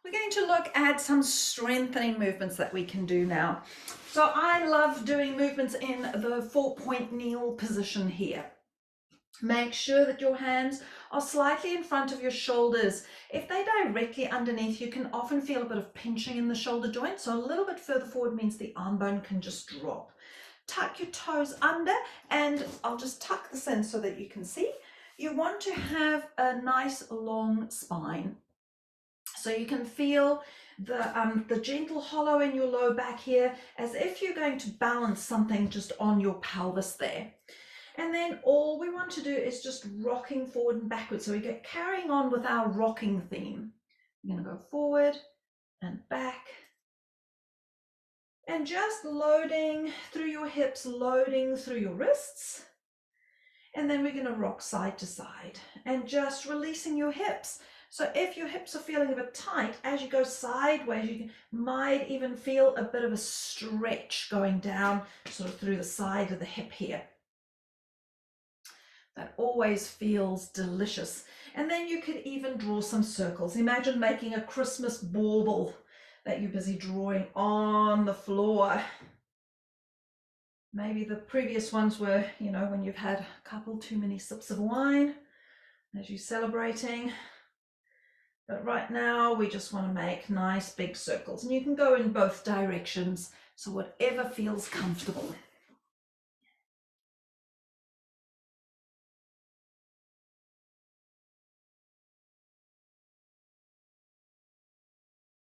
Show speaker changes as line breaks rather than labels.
We're going to look at some strengthening movements that we can do now. So I love doing movements in the 4-point kneel position here. Make sure that your hands are slightly in front of your shoulders. If they're directly underneath, you can often feel a bit of pinching in the shoulder joint. So a little bit further forward means the arm bone can just drop. Tuck your toes under, and I'll just tuck this in so that you can see. You want to have a nice long spine. So you can feel the gentle hollow in your low back here, as if you're going to balance something just on your pelvis there. And then all we want to do is just rocking forward and backwards. So we get carrying on with our rocking theme. We're going to go forward and back. And just loading through your hips, loading through your wrists. And then we're going to rock side to side and just releasing your hips. So if your hips are feeling a bit tight, as you go sideways, you might even feel a bit of a stretch going down sort of through the side of the hip here. That always feels delicious. And then you could even draw some circles. Imagine making a Christmas bauble that you're busy drawing on the floor. Maybe the previous ones were, when you've had a couple too many sips of wine as you're celebrating. But right now we just want to make nice big circles, and you can go in both directions, so whatever feels comfortable.